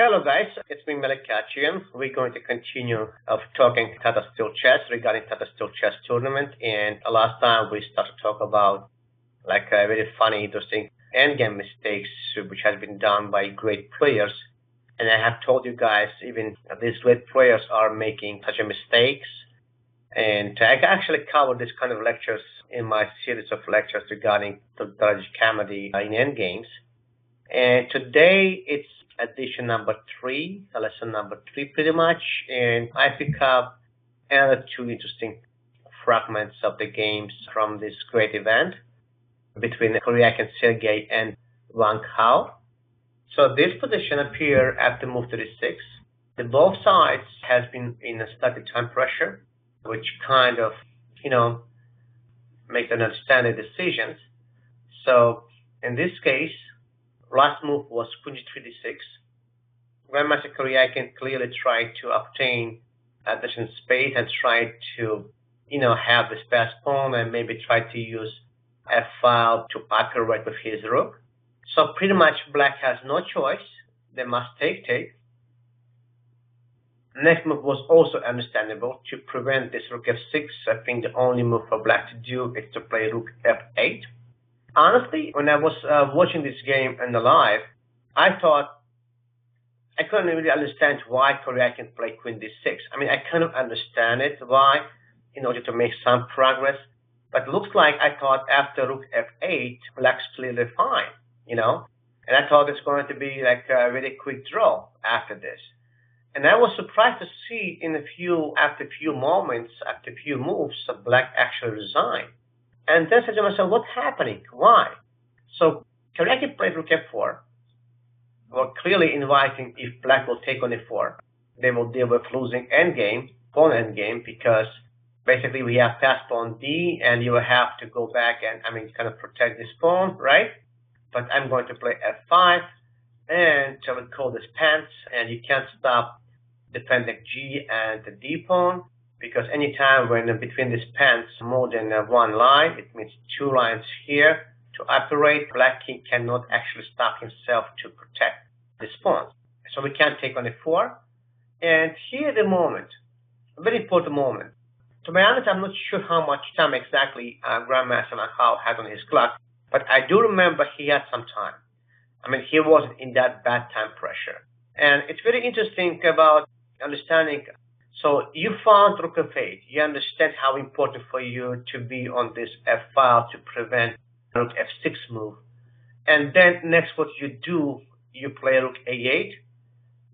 Hello guys, it's me Melikachian. We're going to continue of talking Tata Steel Chess regarding Tata Steel Chess tournament, and last time we started to talk about like a very funny, interesting endgame mistakes which has been done by great players. And I have told you guys even these great players are making such a mistakes. And I actually covered this kind of lectures in my series of lectures regarding the strategic comedy in endgames. And today it's edition number 3, lesson number 3 pretty much, and I pick up another two interesting fragments of the games from this great event between Koryak and Sergey and Wang Hao. So this position appear after move 36. The both sides has been in a static time pressure, which kind of, makes them understand the decisions. So in this case, last move was Queen G3 d6. Grandmaster Koryak clearly tried to obtain additional space and tried to, have this pass pawn and maybe try to use F5 to operate with his rook. So pretty much black has no choice. They must take. Next move was also understandable to prevent this rook f6. I think the only move for black to do is to play rook f8. Honestly, when I was watching this game in the live, I thought I couldn't really understand why Koryak can play Queen d6. I mean, I kind of understand it, why, in order to make some progress. But it looks like I thought after rook f8, black's clearly fine, And I thought it's going to be like a really quick draw after this. And I was surprised to see after a few moments, after a few moves, black actually resigned. And then I said to myself, what's happening? Why? So Koryak played rook f4. Well, clearly inviting if black will take on e4, they will deal with losing endgame, pawn endgame, because basically we have pass pawn d, and you will have to go back and, kind of protect this pawn, right? But I'm going to play f5, and I will call this pants, and you can't stop defending g and the d pawn, because anytime when between these pants more than one line, it means two lines here, to operate, black king cannot actually stop himself to protect this pawn. So we can't take on e4. And here the moment, a very important moment. To be honest, I'm not sure how much time exactly Grandmaster Wang Hao had on his clock, but I do remember he had some time. He wasn't in that bad time pressure. And it's very interesting about understanding. So you found rook f8. You understand how important for you to be on this f5 to prevent rook f6 move, and then next what you do, you play rook a8.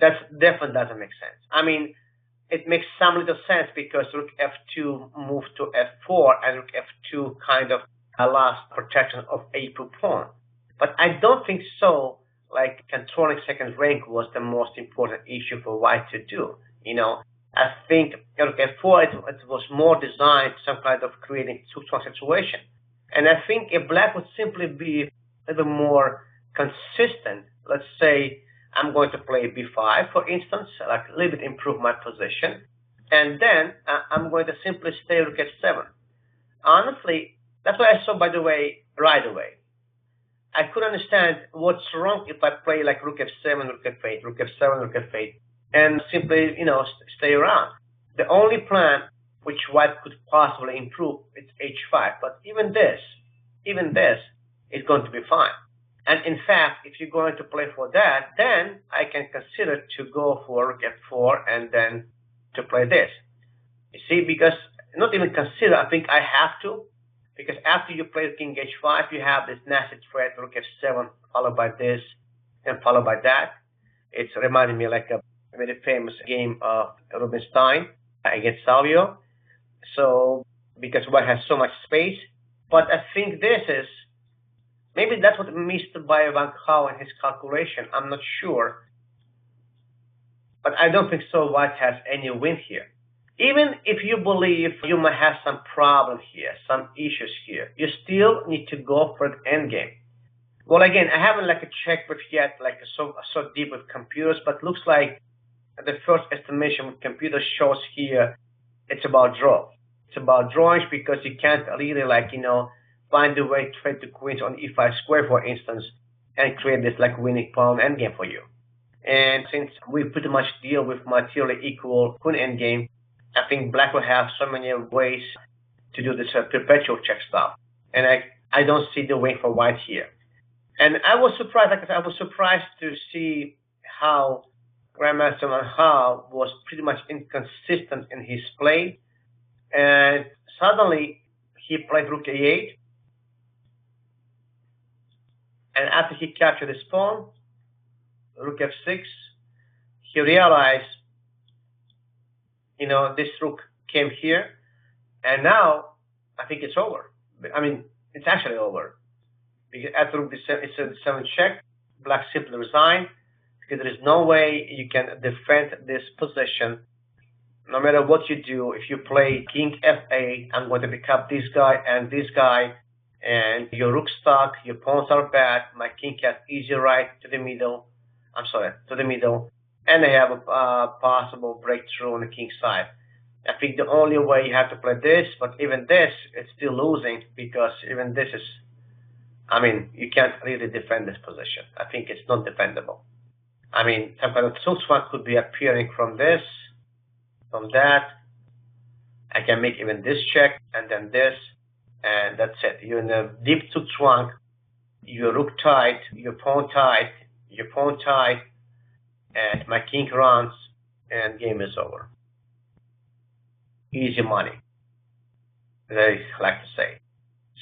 That definitely doesn't make sense. It makes some little sense because rook f2 moves to f4 and rook f2 kind of allows protection of a2 pawn. But I don't think so. Like controlling second rank was the most important issue for white to do. I think rook f4 it was more designed some kind of creating two-strong situation. And I think if black would simply be a little more consistent, let's say I'm going to play b5, for instance, like a little bit improve my position, and then I'm going to simply stay rook f7. Honestly, that's what I saw, by the way, right away. I could understand what's wrong if I play like rook f7, rook f8, rook f7, rook f8, and simply, stay around. The only plan which white could possibly improve, it's h5. But even this is going to be fine. And in fact, if you're going to play for that, then I can consider to go for rook f4 and then to play this. You see, because not even consider, I think I have to, because after you play king h5, you have this nasty threat, rook f7, followed by this, and followed by that. It's reminding me like a very famous game of Rubinstein against Salvio. So, because white has so much space, but I think maybe that's what missed by Wang Hao in his calculation. I'm not sure, but I don't think so. White has any win here. Even if you believe you might have some problem here, some issues here, you still need to go for the endgame. Well, again, I haven't checked with yet so deep with computers, but looks like the first estimation with computers shows here it's about draw. It's about drawing because you can't really find a way to trade the queens on e5 square, for instance, and create this winning pawn endgame for you. And since we pretty much deal with materially equal pawn endgame, I think black will have so many ways to do this perpetual check stuff. And I don't see the way for white here. And I was surprised, like I said, I was surprised to see how Grandmaster Manhao was pretty much inconsistent in his play. And suddenly he played rook a8. And after he captured his pawn, rook f6, he realized, this rook came here. And now I think it's over. I mean, it's actually over. Because after rook it's a 7 check, black simply resigned, because there is no way you can defend this position. No matter what you do, if you play king f8, I'm going to pick up this guy, and your rook stuck, your pawns are bad, my king has easy right to the middle, and I have a possible breakthrough on the king side. I think the only way you have to play this, but even this, it's still losing, because even this is, you can't really defend this position. I think it's not defendable. Some kind of Zugzwang could be appearing from this, from that. I can make even this check, and then this, and that's it. You're in a deep Zugzwang, your rook tight, your pawn tight, and my king runs, and game is over. Easy money, as I like to say.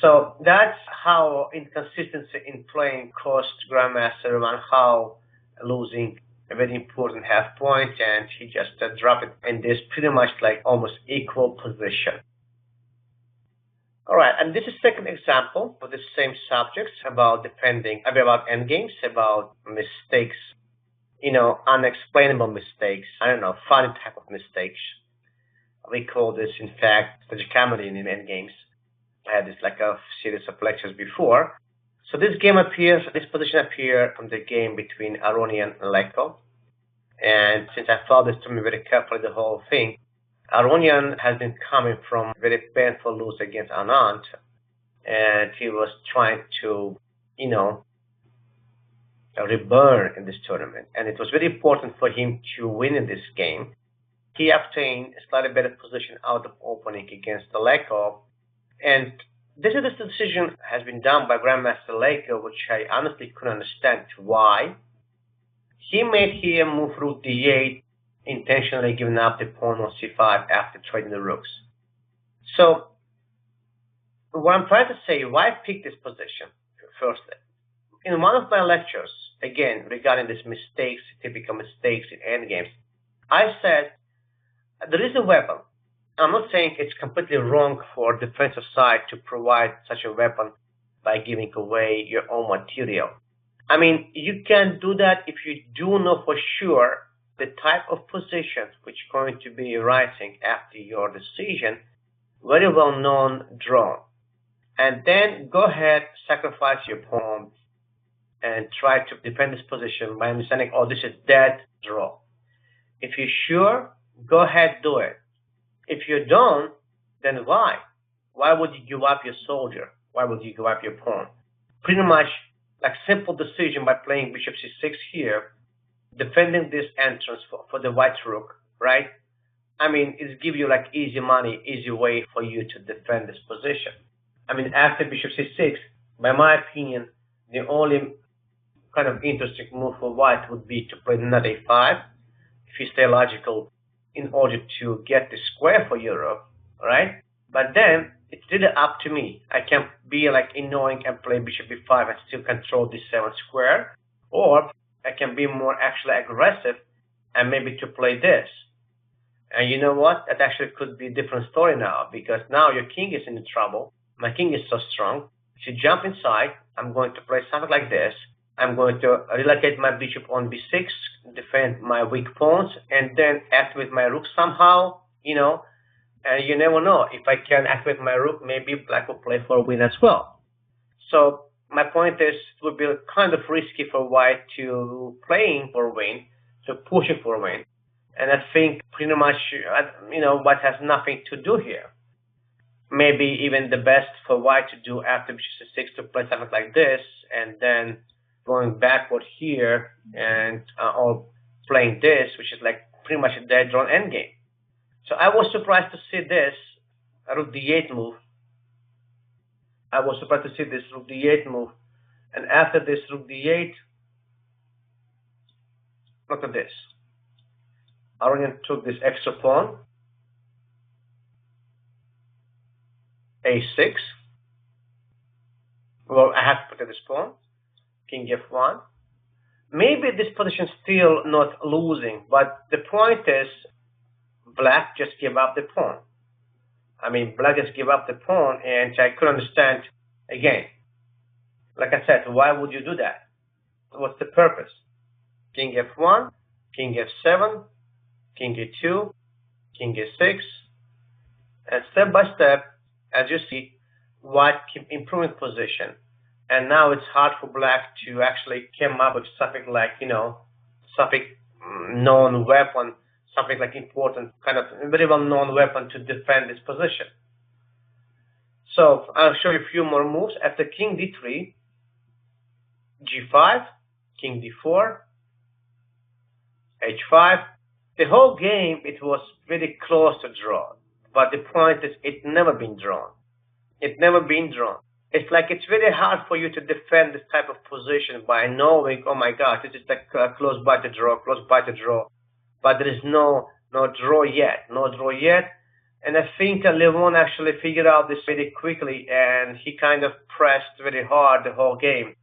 So that's how inconsistency in playing cost Grandmaster Manhao losing a very important half point, and he just dropped it in this pretty much like almost equal position. All right, and this is second example for the same subjects about about endgames, about mistakes, unexplainable mistakes. I don't know, funny type of mistakes. We call this, in fact, tragicomedy in endgames. I had this like a series of lectures before. So this position appeared from the game between Aronian and Leko. And since I followed this to me very carefully, the whole thing, Aronian has been coming from a very painful lose against Anand. And he was trying to, reburn in this tournament. And it was very important for him to win in this game. He obtained a slightly better position out of opening against the Leko. And this decision has been done by Grandmaster Leko, which I honestly couldn't understand why. He made here move rook d8, intentionally giving up the pawn on c5 after trading the rooks. So, what I'm trying to say, why pick this position, firstly? In one of my lectures, again, regarding these mistakes, typical mistakes in endgames, I said, there is a weapon. I'm not saying it's completely wrong for defensive side to provide such a weapon by giving away your own material. You can do that if you do know for sure the type of positions which are going to be rising after your decision, very well known, drawn. And then go ahead, sacrifice your pawn, and try to defend this position by understanding, this is dead, draw. If you're sure, go ahead, do it. If you don't, then why? Why would you give up your soldier? Why would you give up your pawn? Pretty much like simple decision by playing bishop c6 here, defending this entrance for the white rook, right? It gives you like easy money, easy way for you to defend this position. After bishop c6, by my opinion, the only kind of interesting move for white would be to play knight a5, if you stay logical, in order to get the square for Europe, right? But then it's really up to me. I can be like annoying and play bishop b5 and still control this 7 square, or I can be more actually aggressive and maybe to play this. And you know what? That actually could be a different story now, because now your king is in trouble. My king is so strong. If you jump inside, I'm going to play something like this. I'm going to relocate my bishop on b6, defend my weak pawns, and then activate my rook somehow, and you never know. If I can activate my rook, maybe black will play for a win as well. So my point is, it would be kind of risky for white to playing for a win, to pushing for a win. And I think pretty much, white has nothing to do here. Maybe even the best for white to do after bishop c6 to play something like this, and then going backward here, and or playing this, which is like pretty much a dead drawn endgame. So I was surprised to see this rook d8 move. I was surprised to see this rook d8 move. And after this rook d8, look at this. Aronian took this extra pawn, a6. Well, I have to protect this pawn, king f1. Maybe this position still not losing, but the point is black just gave up the pawn. I mean, black just gave up the pawn, and I couldn't understand, again, like I said, why would you do that? What's the purpose? King f1, king f7, king e2, king e6, and step by step, as you see, white keep improving position. And now it's hard for black to actually come up with something like, something known weapon, something like important, kind of very well known weapon to defend this position. So I'll show you a few more moves. After king d3, g5, king d4, h5. The whole game, it was very close to draw. But the point is, it never been drawn. It never been drawn. It's like it's very hard for you to defend this type of position by knowing, oh my God, this is like close by to draw, close by to draw. But there is no draw yet, no draw yet. And I think Levon actually figured out this very quickly, and he kind of pressed very hard the whole game.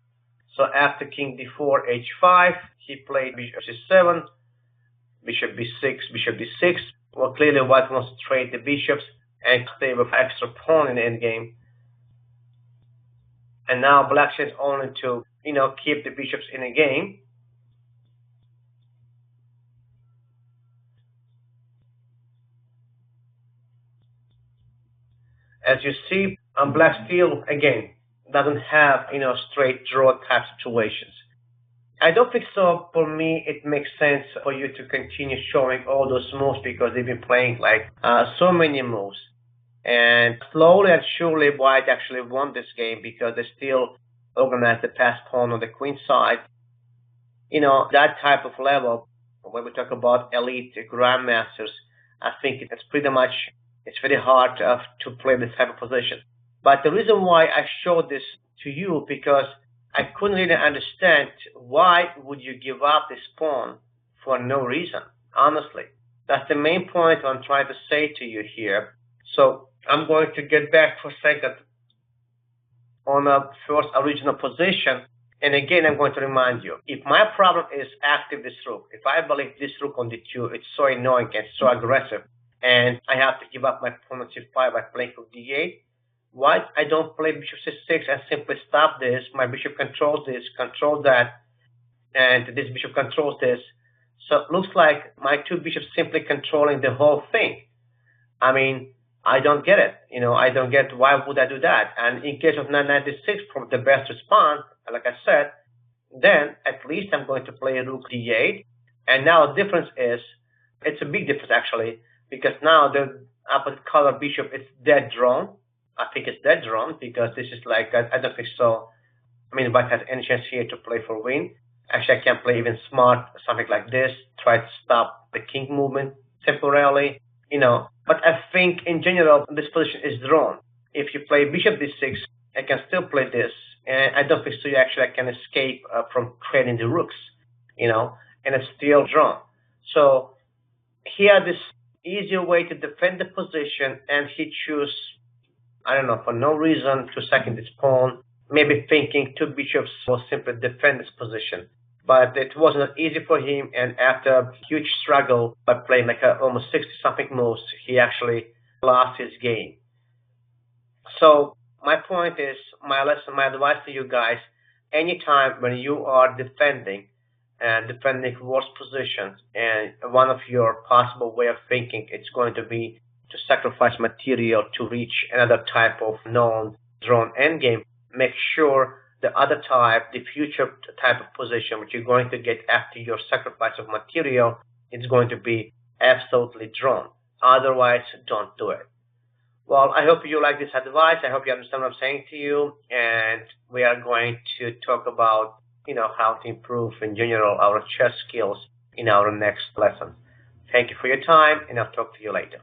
So after king d4, h5, he played bishop c7, bishop b6, bishop d6. Well, clearly white wants to trade the bishops and stay with extra pawn in the endgame. And now black is only to, keep the bishops in the game. As you see, black still, again, doesn't have, straight draw type situations. I don't think so. For me, it makes sense for you to continue showing all those moves because they've been playing like so many moves. And slowly and surely, white actually won this game because they still organized the pass pawn on the queen side. That type of level, when we talk about elite grandmasters, I think it's pretty much, it's very hard to play this type of position. But the reason why I showed this to you, because I couldn't really understand why would you give up this pawn for no reason, honestly. That's the main point I'm trying to say to you here. So I'm going to get back for a second on a first original position. And again, I'm going to remind you, if my problem is active this rook, if I believe this rook on d2, it's so annoying and so aggressive, and I have to give up my pawn on c5 by playing rook d8, why I don't play bishop c6 and simply stop this? My bishop controls this, control that, and this bishop controls this. So it looks like my two bishops simply controlling the whole thing. I mean, I don't get it. I don't get why would I do that. And in case of knight 96, probably the best response, like I said, then at least I'm going to play rook d8. And now the difference is, it's a big difference actually, because now the opposite color bishop is dead drawn. I think it's dead drawn because this is like, I don't think so. I mean, white has any chance here to play for win. Actually, I can play even smart, something like this, try to stop the king movement temporarily, But I think in general, this position is drawn. If you play bishop d6, I can still play this. And I don't think so actually I can escape from trading the rooks, and it's still drawn. So here, this easier way to defend the position, and he chose, I don't know, for no reason to second this pawn, maybe thinking two bishops will simply defend this position. But it wasn't easy for him, and after a huge struggle by playing like almost 60-something moves, he actually lost his game. So my point is, my lesson, my advice to you guys, anytime when you are defending worse positions, and one of your possible way of thinking, it's going to be to sacrifice material to reach another type of known drawn endgame, make sure the other type, the future type of position which you're going to get after your sacrifice of material, it's going to be absolutely drawn. Otherwise, don't do it. Well, I hope you like this advice. I hope you understand what I'm saying to you. And we are going to talk about, how to improve in general our chess skills in our next lesson. Thank you for your time, and I'll talk to you later.